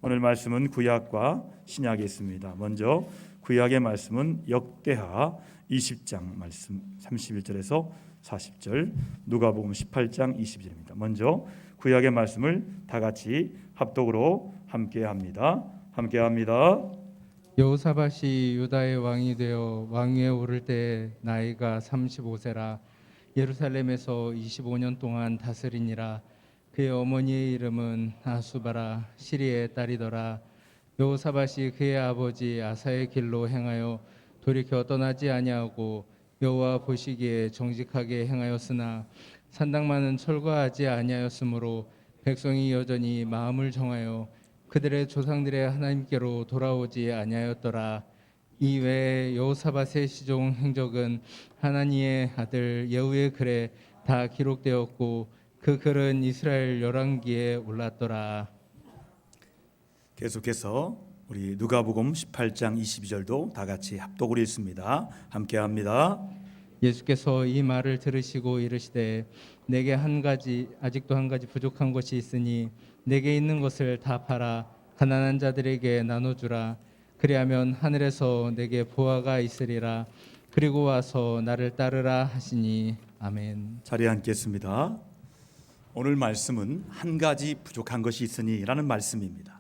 오늘 말씀은 구약과 신약에 있습니다. 먼저 구약의 말씀은 역대하 20장 말씀 31절에서 40절, 누가복음 18장 20절입니다. 먼저 구약의 말씀을 다 같이 합독으로 함께합니다. 여호사밧이 유다의 왕이 되어 왕위에 오를 때 나이가 35세라 예루살렘에서 25년 동안 다스리니라. 그의 어머니의 이름은 아수바라 시리의 딸이더라. 여호사밧이 그의 아버지 아사의 길로 행하여 돌이켜 떠나지 아니하고 여호와 보시기에 정직하게 행하였으나 산당만은 철거하지 아니하였으므로 백성이 여전히 마음을 정하여 그들의 조상들의 하나님께로 돌아오지 아니하였더라. 이 외에 여호사밧의 시종 행적은 하나니의 아들 예후의 글에 다 기록되었고 그 글은 이스라엘 열왕기에 올랐더라. 계속해서 우리 누가복음 18장 22절도 다 같이 합독으로 읽습니다. 함께합니다. 예수께서 이 말을 들으시고 이르시되 내게 아직도 한 가지 부족한 것이 있으니 내게 있는 것을 다 팔아 가난한 자들에게 나눠주라. 그리하면 하늘에서 내게 보화가 있으리라. 그리고 와서 나를 따르라 하시니. 아멘. 자리에 앉겠습니다. 오늘 말씀은 한 가지 부족한 것이 있으니 라는 말씀입니다.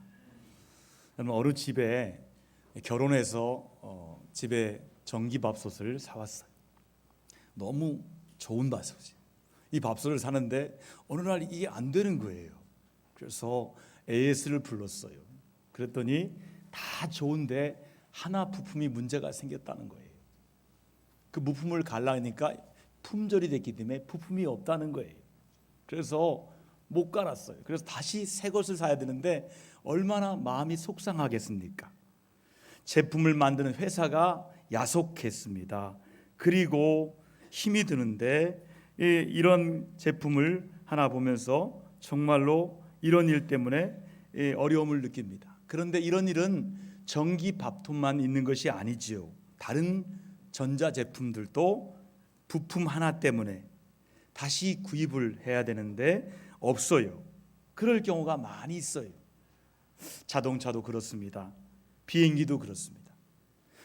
어느 집에 결혼해서 집에 전기밥솥을 사왔어요. 너무 좋은 밥솥이. 이 밥솥을 사는데 어느 날 이게 안 되는 거예요. 그래서 AS를 불렀어요. 그랬더니 다 좋은데 하나 부품이 문제가 생겼다는 거예요. 그 부품을 갈라니까 품절이 됐기 때문에 부품이 없다는 거예요. 그래서 못 갈았어요. 그래서 다시 새 것을 사야 되는데 얼마나 마음이 속상하겠습니까? 제품을 만드는 회사가 야속했습니다. 그리고 힘이 드는데 이런 제품을 하나 보면서 정말로 이런 일 때문에 어려움을 느낍니다. 그런데 이런 일은 전기 밥통만 있는 것이 아니지요. 다른 전자제품들도 부품 하나 때문에 다시 구입을 해야 되는데 없어요. 그럴 경우가 많이 있어요. 자동차도 그렇습니다. 비행기도 그렇습니다.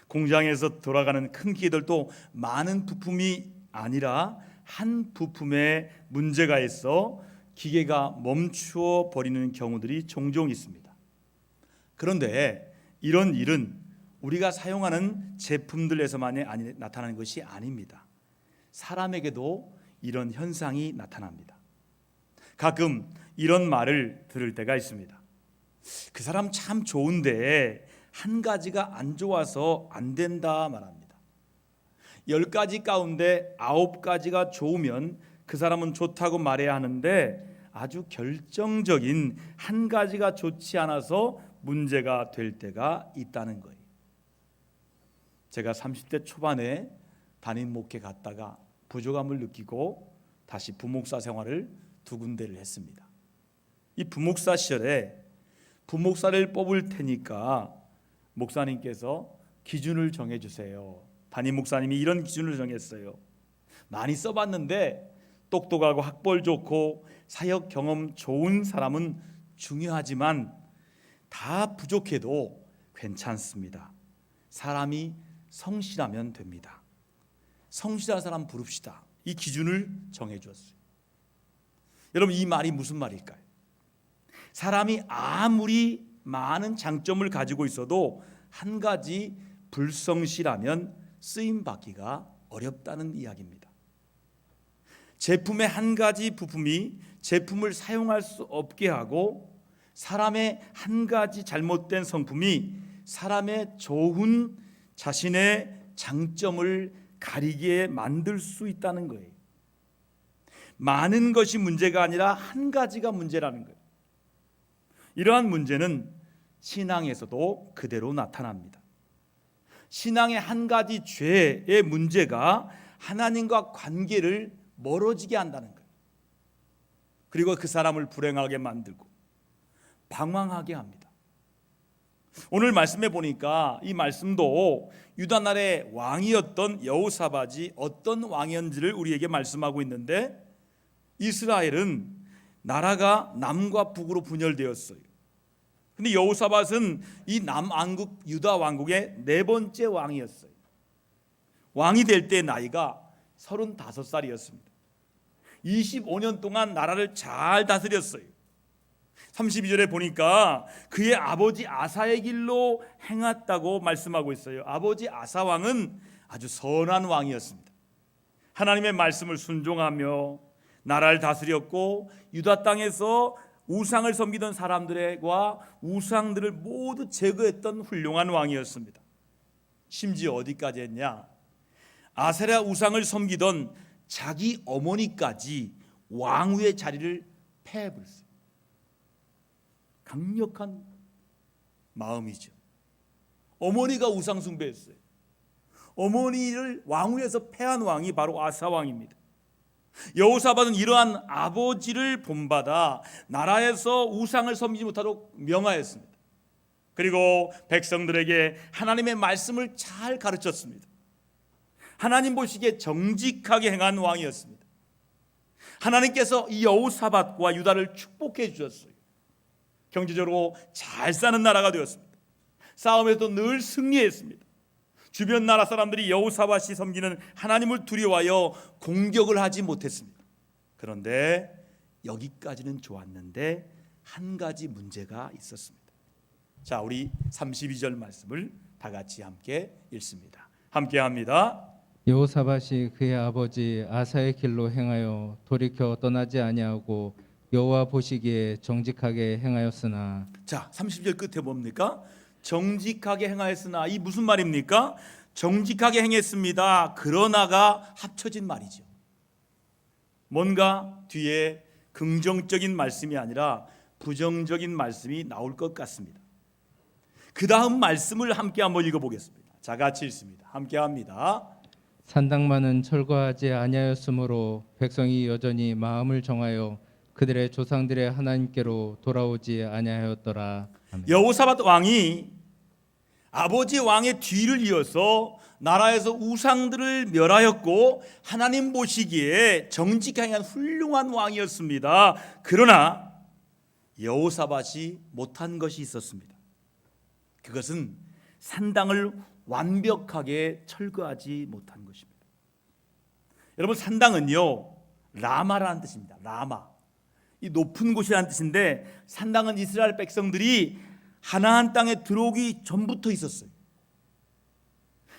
공장에서 돌아가는 큰 기계들도 많은 부품이 아니라 한 부품에 문제가 있어 기계가 멈추어 버리는 경우들이 종종 있습니다. 그런데 이런 일은 우리가 사용하는 제품들에서만 나타나는 것이 아닙니다. 사람에게도 이런 현상이 나타납니다. 가끔 이런 말을 들을 때가 있습니다. 그 사람 참 좋은데 한 가지가 안 좋아서 안 된다 말합니다. 10가지 가운데 9가지가 좋으면 그 사람은 좋다고 말해야 하는데 아주 결정적인 한 가지가 좋지 않아서 문제가 될 때가 있다는 거예요. 제가 30대 초반에 담임 목회 갔다가 부족함을 느끼고 다시 부목사 생활을 2군데를 했습니다. 이 부목사 시절에 부목사를 뽑을 테니까 목사님께서 기준을 정해주세요. 담임 목사님이 이런 기준을 정했어요. 많이 써봤는데 똑똑하고 학벌 좋고 사역 경험 좋은 사람은 중요하지만 다 부족해도 괜찮습니다. 사람이 성실하면 됩니다. 성실한 사람 부릅시다. 이 기준을 정해주었어요. 여러분, 이 말이 무슨 말일까요? 사람이 아무리 많은 장점을 가지고 있어도 한 가지 불성실하면 쓰임받기가 어렵다는 이야기입니다. 제품의 한 가지 부품이 제품을 사용할 수 없게 하고 사람의 한 가지 잘못된 성품이 사람의 좋은 자신의 장점을 가리게 만들 수 있다는 거예요. 많은 것이 문제가 아니라 한 가지가 문제라는 거예요. 이러한 문제는 신앙에서도 그대로 나타납니다. 신앙의 한 가지 죄의 문제가 하나님과 관계를 멀어지게 한다는 거예요. 그리고 그 사람을 불행하게 만들고 방황하게 합니다. 오늘 말씀에 보니까 이 말씀도 유다 나라의 왕이었던 여호사밧이 어떤 왕이었는지를 우리에게 말씀하고 있는데, 이스라엘은 나라가 남과 북으로 분열되었어요. 근데 여호사밧은 이 남왕국 유다 왕국의 네 번째 왕이었어요. 왕이 될 때 나이가 35살이었습니다. 25년 동안 나라를 잘 다스렸어요. 32절에 보니까 그의 아버지 아사의 길로 행했다고 말씀하고 있어요. 아버지 아사 왕은 아주 선한 왕이었습니다. 하나님의 말씀을 순종하며 나라를 다스렸고 유다 땅에서 우상을 섬기던 사람들과 우상들을 모두 제거했던 훌륭한 왕이었습니다. 심지어 어디까지 했냐? 아세라 우상을 섬기던 자기 어머니까지 왕후의 자리를 패해버렸어요. 강력한 마음이죠. 어머니가 우상 숭배했어요. 어머니를 왕후에서 패한 왕이 바로 아사 왕입니다. 여호사밧은 이러한 아버지를 본받아 나라에서 우상을 섬기지 못하도록 명하였습니다. 그리고 백성들에게 하나님의 말씀을 잘 가르쳤습니다. 하나님 보시기에 정직하게 행한 왕이었습니다. 하나님께서 이 여호사밧과 유다를 축복해 주셨어요. 경제적으로 잘 사는 나라가 되었습니다. 싸움에서도 늘 승리했습니다. 주변 나라 사람들이 여호사밧이 섬기는 하나님을 두려워하여 공격을 하지 못했습니다. 그런데 여기까지는 좋았는데 한 가지 문제가 있었습니다. 자, 우리 32절 말씀을 다 같이 함께 읽습니다. 함께 합니다. 여호사밧이 그의 아버지 아사의 길로 행하여 돌이켜 떠나지 아니하고 여호와 보시기에 정직하게 행하였으나. 자, 30절 끝에 뭡니까? 정직하게 행하였으나. 이 무슨 말입니까? 정직하게 행했습니다. 그러나가 합쳐진 말이죠. 뭔가 뒤에 긍정적인 말씀이 아니라 부정적인 말씀이 나올 것 같습니다. 그 다음 말씀을 함께 한번 읽어보겠습니다. 자, 같이 읽습니다. 함께 합니다. 산당만은 철거하지 아니하였으므로 백성이 여전히 마음을 정하여 그들의 조상들의 하나님께로 돌아오지 아니하였더라. 아멘. 여호사밧 왕이 아버지 왕의 뒤를 이어서 나라에서 우상들을 멸하였고 하나님 보시기에 정직하게 한 훌륭한 왕이었습니다. 그러나 여호사밧이 못한 것이 있었습니다. 그것은 산당을 완벽하게 철거하지 못한 것입니다. 여러분, 산당은요 라마라는 뜻입니다. 라마, 이 높은 곳이라는 뜻인데 산당은 이스라엘 백성들이 가나안 땅에 들어오기 전부터 있었어요.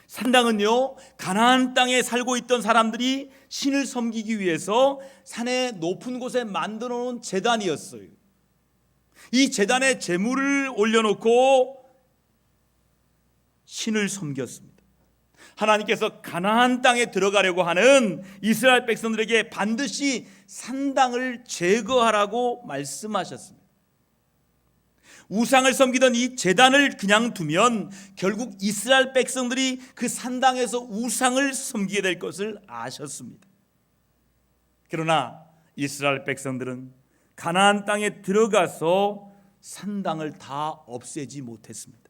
산당은요 가나안 땅에 살고 있던 사람들이 신을 섬기기 위해서 산의 높은 곳에 만들어 놓은 제단이었어요. 이 제단에 제물을 올려놓고 신을 섬겼습니다. 하나님께서 가나안 땅에 들어가려고 하는 이스라엘 백성들에게 반드시 산당을 제거하라고 말씀하셨습니다. 우상을 섬기던 이 제단을 그냥 두면 결국 이스라엘 백성들이 그 산당에서 우상을 섬기게 될 것을 아셨습니다. 그러나 이스라엘 백성들은 가나안 땅에 들어가서 산당을 다 없애지 못했습니다.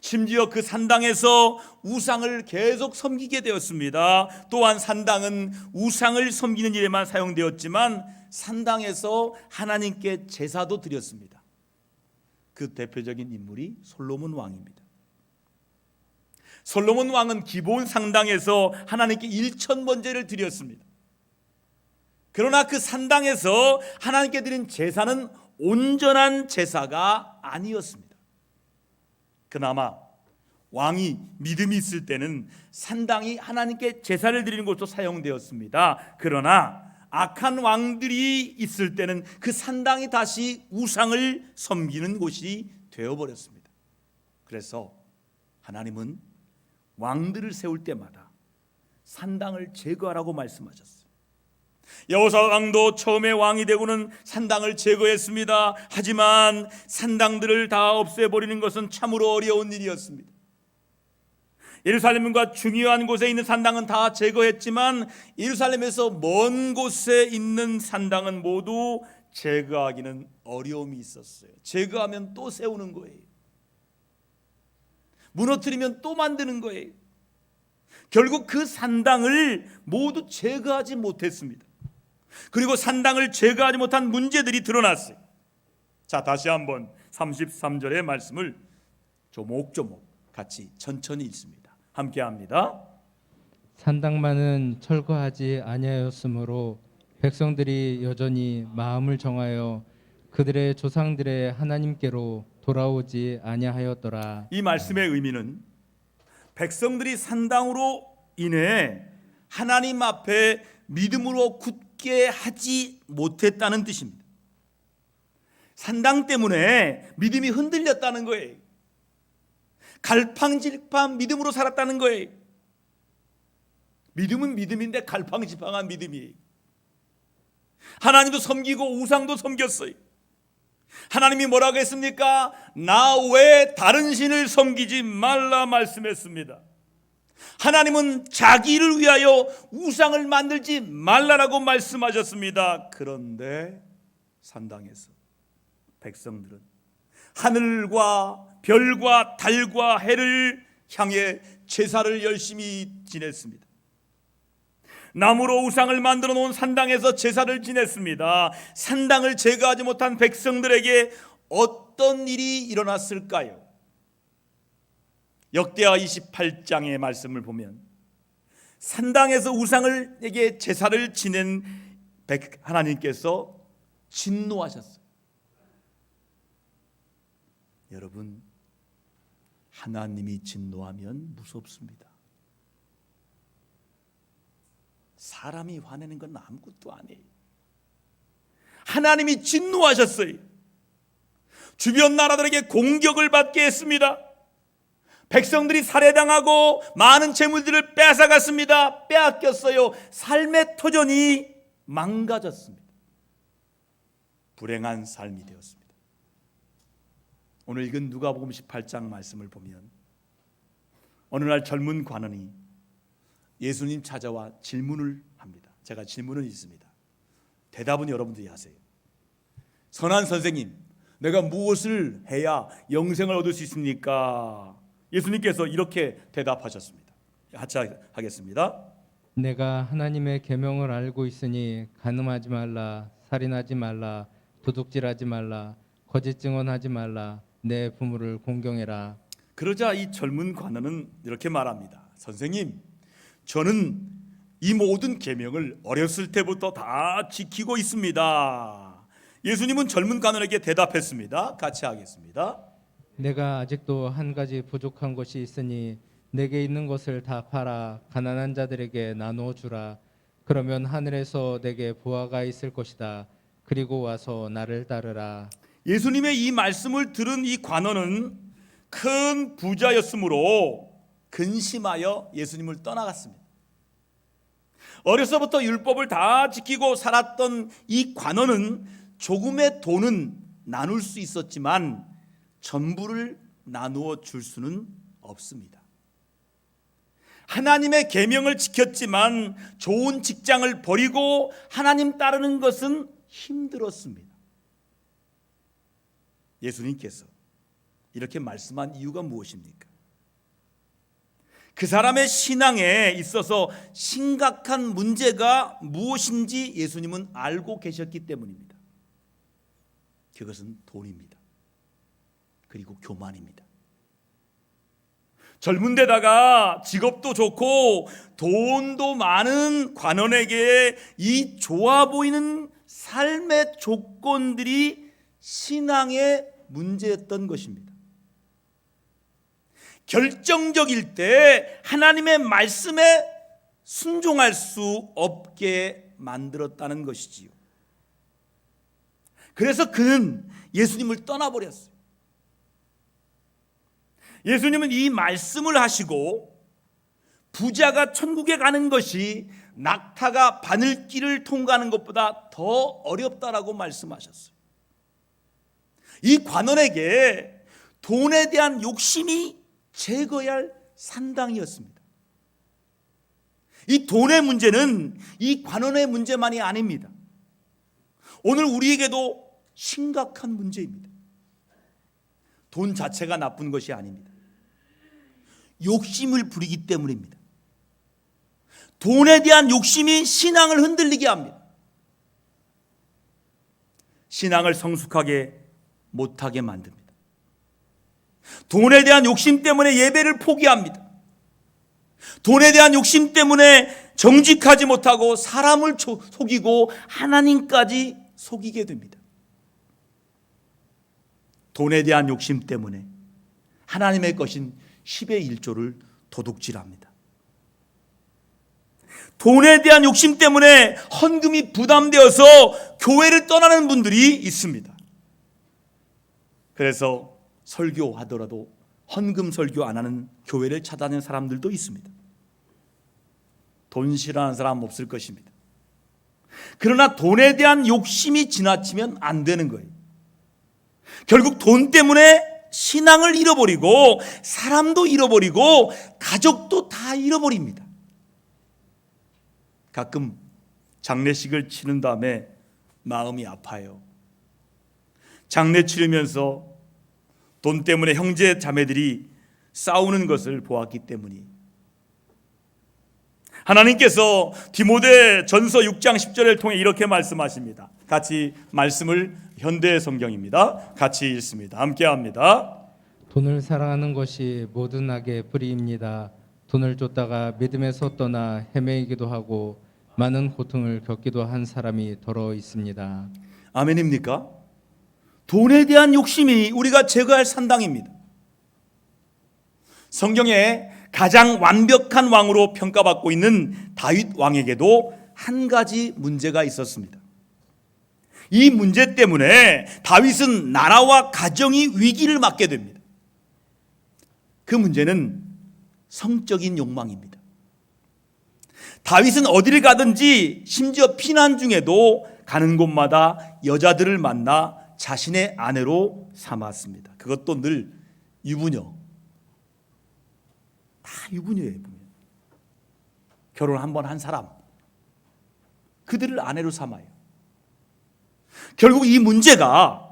심지어 그 산당에서 우상을 계속 섬기게 되었습니다. 또한 산당은 우상을 섬기는 일에만 사용되었지만 산당에서 하나님께 제사도 드렸습니다. 그 대표적인 인물이 솔로몬 왕입니다. 솔로몬 왕은 기본 산당에서 하나님께 1,000번제를 드렸습니다. 그러나 그 산당에서 하나님께 드린 제사는 온전한 제사가 아니었습니다. 그나마 왕이 믿음이 있을 때는 산당이 하나님께 제사를 드리는 곳으로 사용되었습니다. 그러나 악한 왕들이 있을 때는 그 산당이 다시 우상을 섬기는 곳이 되어버렸습니다. 그래서 하나님은 왕들을 세울 때마다 산당을 제거하라고 말씀하셨어요. 여호사밧 왕도 처음에 왕이 되고는 산당을 제거했습니다. 하지만 산당들을 다 없애버리는 것은 참으로 어려운 일이었습니다. 예루살렘과 중요한 곳에 있는 산당은 다 제거했지만 예루살렘에서 먼 곳에 있는 산당은 모두 제거하기는 어려움이 있었어요. 제거하면 또 세우는 거예요. 무너뜨리면 또 만드는 거예요. 결국 그 산당을 모두 제거하지 못했습니다. 그리고 산당을 제거하지 못한 문제들이 드러났어요. 자, 다시 한번 33절의 말씀을 조목조목 같이 천천히 읽습니다. 함께 합니다. 산당만은 철거하지 아니하였으므로 백성들이 여전히 마음을 정하여 그들의 조상들의 하나님께로 돌아오지 아니하였더라. 이 말씀의 의미는 백성들이 산당으로 인해 하나님 앞에 믿음으로 굳게 하지 못했다는 뜻입니다. 산당 때문에 믿음이 흔들렸다는 거예요. 갈팡질팡 믿음으로 살았다는 거예요. 믿음은 믿음인데 갈팡질팡한 믿음이에요. 하나님도 섬기고 우상도 섬겼어요. 하나님이 뭐라고 했습니까? 나 외에 다른 신을 섬기지 말라 말씀했습니다. 하나님은 자기를 위하여 우상을 만들지 말라라고 말씀하셨습니다. 그런데 산당에서 백성들은 하늘과 별과 달과 해를 향해 제사를 열심히 지냈습니다. 나무로 우상을 만들어 놓은 산당에서 제사를 지냈습니다. 산당을 제거하지 못한 백성들에게 어떤 일이 일어났을까요? 역대하 28장의 말씀을 보면 산당에서 우상을에게 제사를 지낸 하나님께서 진노하셨어요. 여러분, 하나님이 진노하면 무섭습니다. 사람이 화내는 건 아무것도 아니에요. 하나님이 진노하셨어요. 주변 나라들에게 공격을 받게 했습니다. 백성들이 살해당하고 많은 재물들을 뺏어갔습니다. 빼앗겼어요. 삶의 터전이 망가졌습니다. 불행한 삶이 되었습니다. 오늘 읽은 누가복음 18장 말씀을 보면 어느 날 젊은 관원이 예수님 찾아와 질문을 합니다. 제가 질문을 있습니다. 대답은 여러분들이 하세요. 선한 선생님, 내가 무엇을 해야 영생을 얻을 수 있습니까? 예수님께서 이렇게 대답하셨습니다. 같이 하겠습니다. 내가 하나님의 계명을 알고 있으니 간음하지 말라, 살인하지 말라, 도둑질하지 말라, 거짓 증언하지 말라, 내 부모를 공경해라. 그러자 이 젊은 관원은 이렇게 말합니다. 선생님, 저는 이 모든 계명을 어렸을 때부터 다 지키고 있습니다. 예수님은 젊은 관원에게 대답했습니다. 같이 하겠습니다. 내가 아직도 한 가지 부족한 것이 있으니 내게 있는 것을 다 팔아 가난한 자들에게 나누어 주라. 그러면 하늘에서 내게 보화가 있을 것이다. 그리고 와서 나를 따르라. 예수님의 이 말씀을 들은 이 관원은 큰 부자였으므로 근심하여 예수님을 떠나갔습니다. 어려서부터 율법을 다 지키고 살았던 이 관원은 조금의 돈은 나눌 수 있었지만 전부를 나누어 줄 수는 없습니다. 하나님의 계명을 지켰지만 좋은 직장을 버리고 하나님 따르는 것은 힘들었습니다. 예수님께서 이렇게 말씀한 이유가 무엇입니까? 그 사람의 신앙에 있어서 심각한 문제가 무엇인지 예수님은 알고 계셨기 때문입니다. 그것은 돈입니다. 그리고 교만입니다. 젊은 데다가 직업도 좋고 돈도 많은 관원에게 이 좋아 보이는 삶의 조건들이 신앙의 문제였던 것입니다. 결정적일 때 하나님의 말씀에 순종할 수 없게 만들었다는 것이지요. 그래서 그는 예수님을 떠나버렸어요. 예수님은 이 말씀을 하시고 부자가 천국에 가는 것이 낙타가 바늘길을 통과하는 것보다 더 어렵다라고 말씀하셨어요. 이 관원에게 돈에 대한 욕심이 제거해야 할 산당이었습니다. 이 돈의 문제는 이 관원의 문제만이 아닙니다. 오늘 우리에게도 심각한 문제입니다. 돈 자체가 나쁜 것이 아닙니다. 욕심을 부리기 때문입니다. 돈에 대한 욕심이 신앙을 흔들리게 합니다. 신앙을 성숙하게 못하게 만듭니다. 돈에 대한 욕심 때문에 예배를 포기합니다. 돈에 대한 욕심 때문에 정직하지 못하고 사람을 속이고 하나님까지 속이게 됩니다. 돈에 대한 욕심 때문에 하나님의 것인 10의 1조를 도둑질합니다. 돈에 대한 욕심 때문에 헌금이 부담되어서 교회를 떠나는 분들이 있습니다. 그래서 설교하더라도 헌금 설교 안 하는 교회를 찾아다니는 사람들도 있습니다. 돈 싫어하는 사람 없을 것입니다. 그러나 돈에 대한 욕심이 지나치면 안 되는 거예요. 결국 돈 때문에 신앙을 잃어버리고 사람도 잃어버리고 가족도 다 잃어버립니다. 가끔 장례식을 치른 다음에 마음이 아파요. 장례 치르면서 돈 때문에 형제 자매들이 싸우는 것을 보았기 때문이. 하나님께서 디모데 전서 6장 10절을 통해 이렇게 말씀하십니다. 같이 말씀을 현대 성경입니다. 같이 읽습니다. 함께 합니다. 돈을 사랑하는 것이 모든 악의 뿌리입니다. 돈을 쫓다가 믿음에서 떠나 헤매이기도 하고 많은 고통을 겪기도 한 사람이 더러 있습니다. 아멘입니까? 돈에 대한 욕심이 우리가 제거할 산당입니다. 성경에 가장 완벽한 왕으로 평가받고 있는 다윗 왕에게도 한 가지 문제가 있었습니다. 이 문제 때문에 다윗은 나라와 가정이 위기를 맞게 됩니다. 그 문제는 성적인 욕망입니다. 다윗은 어디를 가든지 심지어 피난 중에도 가는 곳마다 여자들을 만나 자신의 아내로 삼았습니다. 그것도 늘 유부녀. 다 유부녀예요. 결혼 한 번 한 사람, 그들을 아내로 삼아요. 결국 이 문제가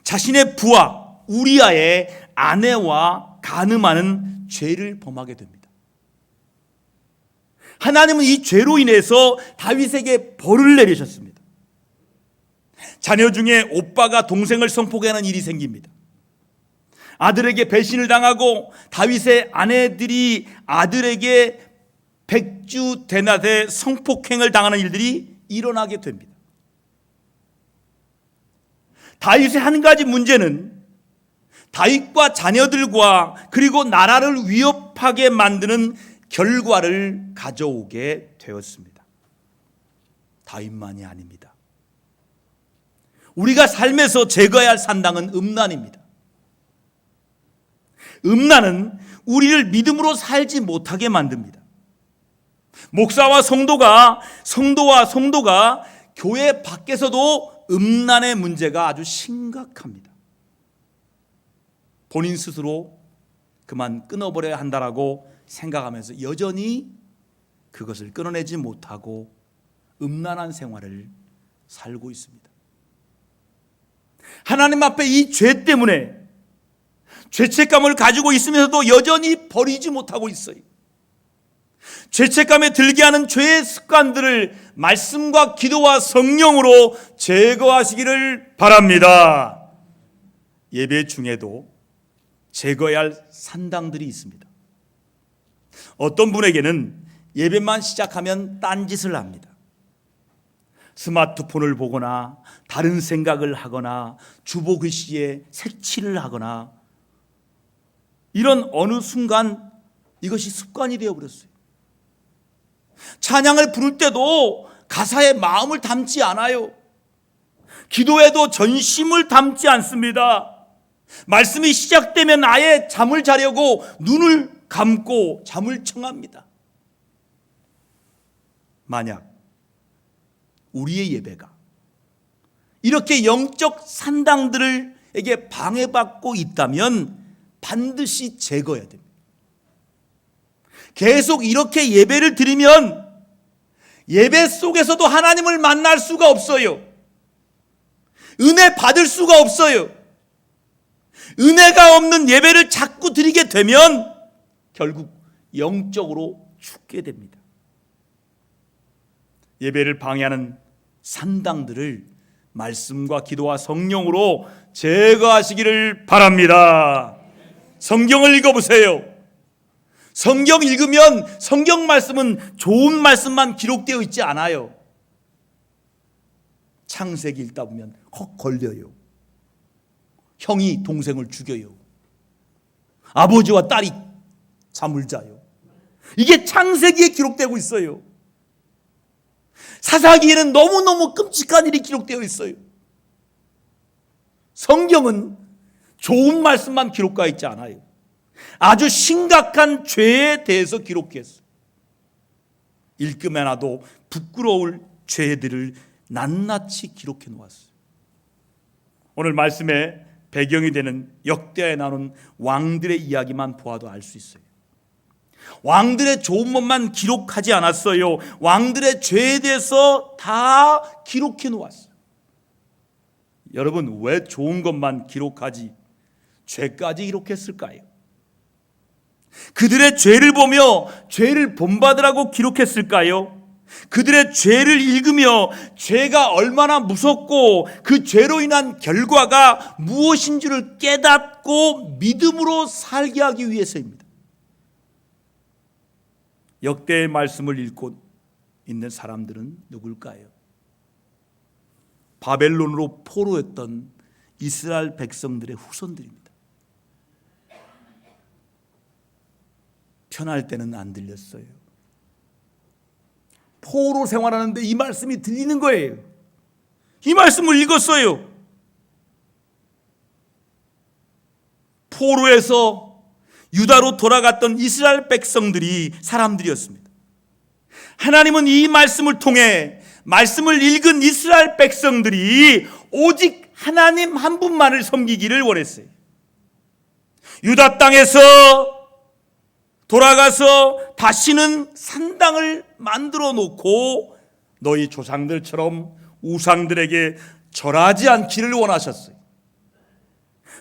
자신의 부하 우리아의 아내와 간음하는 죄를 범하게 됩니다. 하나님은 이 죄로 인해서 다윗에게 벌을 내리셨습니다. 자녀 중에 오빠가 동생을 성폭행하는 일이 생깁니다. 아들에게 배신을 당하고 다윗의 아내들이 아들에게 백주 대낮에 성폭행을 당하는 일들이 일어나게 됩니다. 다윗의 한 가지 문제는 다윗과 자녀들과 그리고 나라를 위협하게 만드는 결과를 가져오게 되었습니다. 다윗만이 아닙니다. 우리가 삶에서 제거해야 할 산당은 음란입니다. 음란은 우리를 믿음으로 살지 못하게 만듭니다. 목사와 성도와 성도가 교회 밖에서도 음란의 문제가 아주 심각합니다. 본인 스스로 그만 끊어버려야 한다라고 생각하면서 여전히 그것을 끊어내지 못하고 음란한 생활을 살고 있습니다. 하나님 앞에 이 죄 때문에 죄책감을 가지고 있으면서도 여전히 버리지 못하고 있어요. 죄책감에 들게 하는 죄의 습관들을 말씀과 기도와 성령으로 제거하시기를 바랍니다. 예배 중에도 제거해야 할 산당들이 있습니다. 어떤 분에게는 예배만 시작하면 딴짓을 합니다. 스마트폰을 보거나 다른 생각을 하거나 주보 글씨에 색칠을 하거나 이런 어느 순간 이것이 습관이 되어버렸어요. 찬양을 부를 때도 가사에 마음을 담지 않아요. 기도에도 전심을 담지 않습니다. 말씀이 시작되면 아예 잠을 자려고 눈을 감고 잠을 청합니다. 만약 우리의 예배가 이렇게 영적 산당들에게 방해받고 있다면 반드시 제거해야 됩니다. 계속 이렇게 예배를 드리면 예배 속에서도 하나님을 만날 수가 없어요. 은혜 받을 수가 없어요. 은혜가 없는 예배를 자꾸 드리게 되면 결국 영적으로 죽게 됩니다. 예배를 방해하는 산당들을 말씀과 기도와 성령으로 제거하시기를 바랍니다. 성경을 읽어보세요. 성경 읽으면 성경 말씀은 좋은 말씀만 기록되어 있지 않아요. 창세기 읽다 보면 헉 걸려요. 형이 동생을 죽여요. 아버지와 딸이 잠을 자요. 이게 창세기에 기록되고 있어요. 사사기에는 너무너무 끔찍한 일이 기록되어 있어요. 성경은 좋은 말씀만 기록되어 있지 않아요. 아주 심각한 죄에 대해서 기록했어요. 읽기만 해도 부끄러울 죄들을 낱낱이 기록해 놓았어요. 오늘 말씀의 배경이 되는 역대하에 나오는 왕들의 이야기만 보아도 알 수 있어요. 왕들의 좋은 것만 기록하지 않았어요. 왕들의 죄에 대해서 다 기록해 놓았어요. 여러분, 왜 좋은 것만 기록하지 죄까지 기록했을까요? 그들의 죄를 보며 죄를 본받으라고 기록했을까요? 그들의 죄를 읽으며 죄가 얼마나 무섭고 그 죄로 인한 결과가 무엇인지를 깨닫고 믿음으로 살게 하기 위해서입니다. 역대의 말씀을 읽고 있는 사람들은 누굴까요? 바벨론으로 포로했던 이스라엘 백성들의 후손들입니다. 편할 때는 안 들렸어요. 포로 생활하는데 이 말씀이 들리는 거예요. 이 말씀을 읽었어요. 포로에서 유다로 돌아갔던 이스라엘 백성들이 사람들이었습니다. 하나님은 이 말씀을 통해 말씀을 읽은 이스라엘 백성들이 오직 하나님 한 분만을 섬기기를 원했어요. 유다 땅에서 돌아가서 다시는 산당을 만들어 놓고 너희 조상들처럼 우상들에게 절하지 않기를 원하셨어요.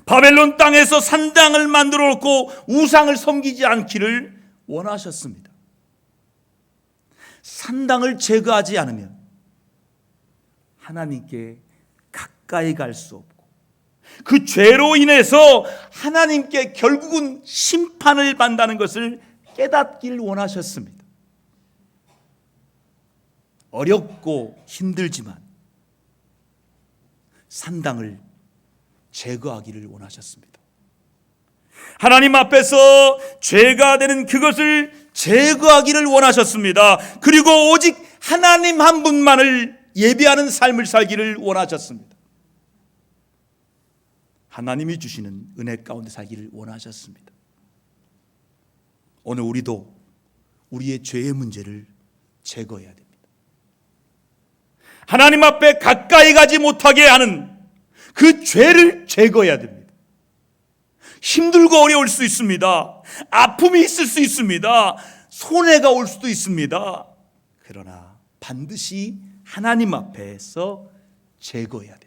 바벨론 땅에서 산당을 만들어 놓고 우상을 섬기지 않기를 원하셨습니다. 산당을 제거하지 않으면 하나님께 가까이 갈 수 없고 그 죄로 인해서 하나님께 결국은 심판을 받는다는 것을 깨닫기를 원하셨습니다. 어렵고 힘들지만 산당을 제거하기를 원하셨습니다. 하나님 앞에서 죄가 되는 그것을 제거하기를 원하셨습니다. 그리고 오직 하나님 한 분만을 예배하는 삶을 살기를 원하셨습니다. 하나님이 주시는 은혜 가운데 살기를 원하셨습니다. 오늘 우리도 우리의 죄의 문제를 제거해야 됩니다. 하나님 앞에 가까이 가지 못하게 하는 그 죄를 제거해야 됩니다. 힘들고 어려울 수 있습니다. 아픔이 있을 수 있습니다. 손해가 올 수도 있습니다. 그러나 반드시 하나님 앞에서 제거해야 됩니다.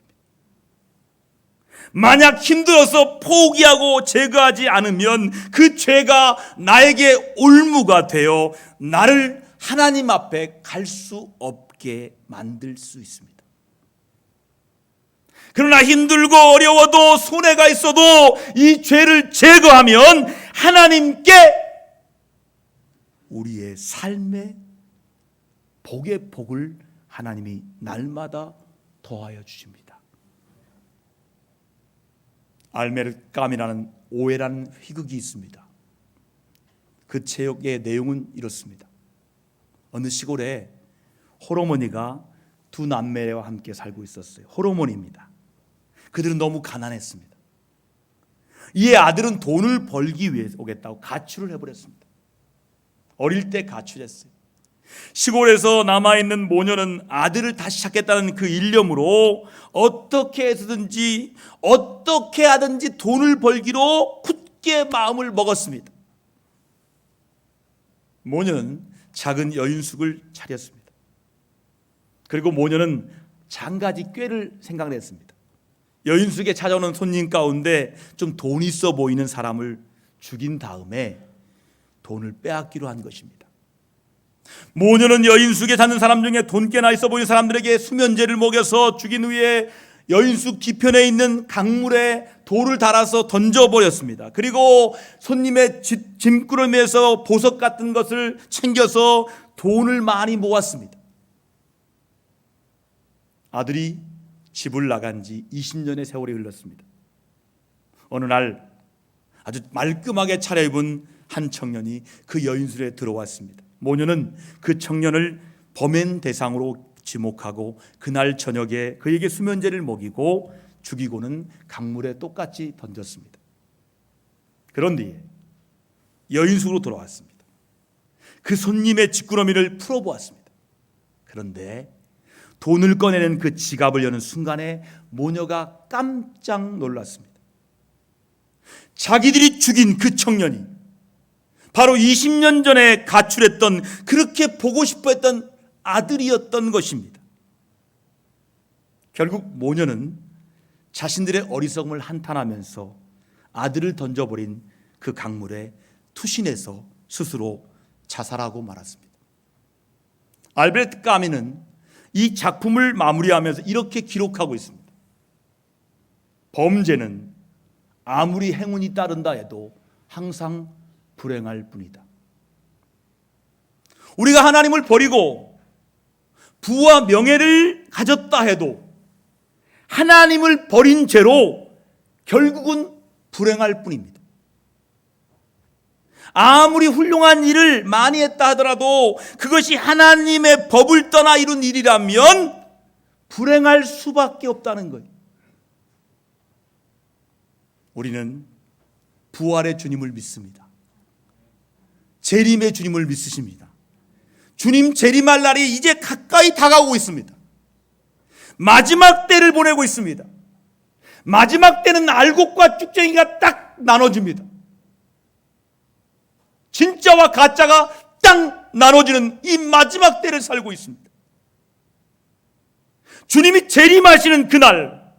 만약 힘들어서 포기하고 제거하지 않으면 그 죄가 나에게 올무가 되어 나를 하나님 앞에 갈 수 없게 만들 수 있습니다. 그러나 힘들고 어려워도 손해가 있어도 이 죄를 제거하면 하나님께 우리의 삶의 복의 복을 하나님이 날마다 더하여 주십니다. 알메르감이라는 오해라는 희극이 있습니다. 그 체육의 내용은 이렇습니다. 어느 시골에 홀어머니가 두 남매와 함께 살고 있었어요. 홀어머니입니다. 그들은 너무 가난했습니다. 이에 아들은 돈을 벌기 위해 오겠다고 가출을 해버렸습니다. 어릴 때 가출했어요. 시골에서 남아있는 모녀는 아들을 다시 찾겠다는 그 일념으로 어떻게 해서든지 어떻게 하든지 돈을 벌기로 굳게 마음을 먹었습니다. 모녀는 작은 여인숙을 차렸습니다. 그리고 모녀는 장가지 꾀를 생각을 했습니다. 여인숙에 찾아오는 손님 가운데 좀 돈 있어 보이는 사람을 죽인 다음에 돈을 빼앗기로 한 것입니다. 모녀는 여인숙에 사는 사람 중에 돈 꽤나 있어 보이는 사람들에게 수면제를 먹여서 죽인 후에 여인숙 뒤편에 있는 강물에 돌을 달아서 던져버렸습니다. 그리고 손님의 짐꾸러미에서 보석 같은 것을 챙겨서 돈을 많이 모았습니다. 아들이 집을 나간 지 20년의 세월이 흘렀습니다. 어느 날 아주 말끔하게 차려입은 한 청년이 그 여인술에 들어왔습니다. 모녀는 그 청년을 범행 대상으로 지목하고 그날 저녁에 그에게 수면제를 먹이고 죽이고는 강물에 똑같이 던졌습니다. 그런 뒤에 여인숙으로 돌아왔습니다. 그 손님의 뒷구러미를 풀어보았습니다. 그런데 돈을 꺼내는 그 지갑을 여는 순간에 모녀가 깜짝 놀랐습니다. 자기들이 죽인 그 청년이 바로 20년 전에 가출했던, 그렇게 보고 싶어 했던 아들이었던 것입니다. 결국 모녀는 자신들의 어리석음을 한탄하면서 아들을 던져버린 그 강물에 투신해서 스스로 자살하고 말았습니다. 알베르트 까미는 이 작품을 마무리하면서 이렇게 기록하고 있습니다. 범죄는 아무리 행운이 따른다 해도 항상 불행할 뿐이다. 우리가 하나님을 버리고 부와 명예를 가졌다 해도 하나님을 버린 죄로 결국은 불행할 뿐입니다. 아무리 훌륭한 일을 많이 했다 하더라도 그것이 하나님의 법을 떠나 이룬 일이라면 불행할 수밖에 없다는 거예요. 우리는 부활의 주님을 믿습니다. 재림의 주님을 믿으십니다. 주님 재림할 날이 이제 가까이 다가오고 있습니다. 마지막 때를 보내고 있습니다. 마지막 때는 알곡과 쭉쟁이가 딱 나눠집니다. 진짜와 가짜가 딱 나눠지는 이 마지막 때를 살고 있습니다. 주님이 재림하시는 그날,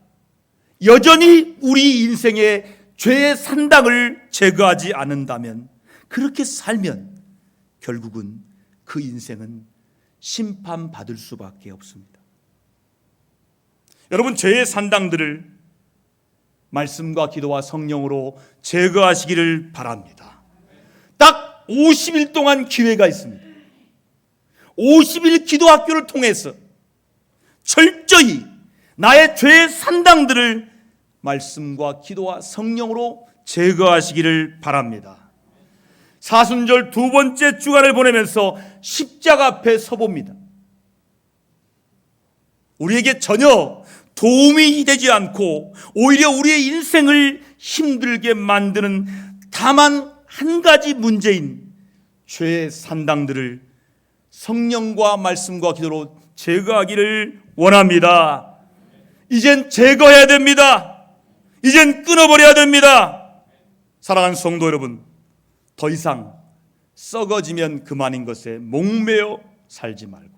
여전히 우리 인생의 죄의 산당을 제거하지 않는다면, 그렇게 살면 결국은 그 인생은 심판받을 수밖에 없습니다. 여러분, 죄의 산당들을 말씀과 기도와 성령으로 제거하시기를 바랍니다. 딱 50일 동안 기회가 있습니다. 50일 기도학교를 통해서 철저히 나의 죄의 산당들을 말씀과 기도와 성령으로 제거하시기를 바랍니다. 사순절 두 번째 주간을 보내면서 십자가 앞에 서봅니다. 우리에게 전혀 도움이 되지 않고 오히려 우리의 인생을 힘들게 만드는 다만 한 가지 문제인 죄의 산당들을 성령과 말씀과 기도로 제거하기를 원합니다. 이젠 제거해야 됩니다. 이젠 끊어버려야 됩니다. 사랑하는 성도 여러분, 더 이상 썩어지면 그만인 것에 목매어 살지 말고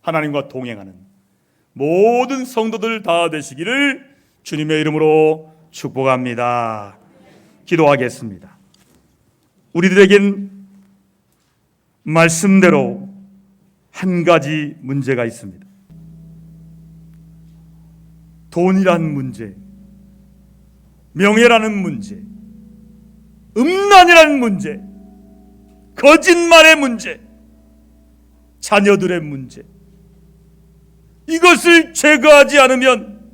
하나님과 동행하는 모든 성도들 다 되시기를 주님의 이름으로 축복합니다. 기도하겠습니다. 우리들에겐 말씀대로 한 가지 문제가 있습니다. 돈이라는 문제, 명예라는 문제, 음란이라는 문제, 거짓말의 문제, 자녀들의 문제, 이것을 제거하지 않으면,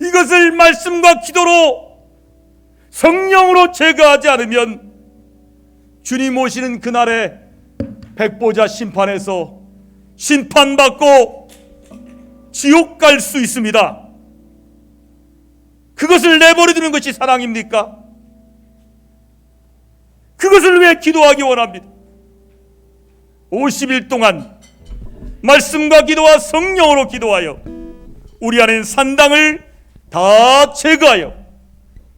이것을 말씀과 기도로 성령으로 제거하지 않으면 주님 오시는 그날에 백보자 심판에서 심판받고 지옥 갈 수 있습니다. 그것을 내버려두는 것이 사랑입니까? 그것을 왜 기도하기 원합니다. 50일 동안 말씀과 기도와 성령으로 기도하여 우리 안에 산당을 다 제거하여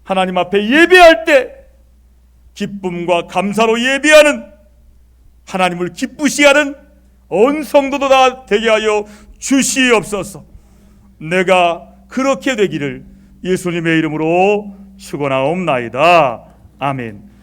하나님 앞에 예배할 때 기쁨과 감사로 예배하는, 하나님을 기쁘시게 하는 온 성도도 다 되게 하여 주시옵소서. 내가 그렇게 되기를 예수님의 이름으로 축원하옵나이다. 아멘.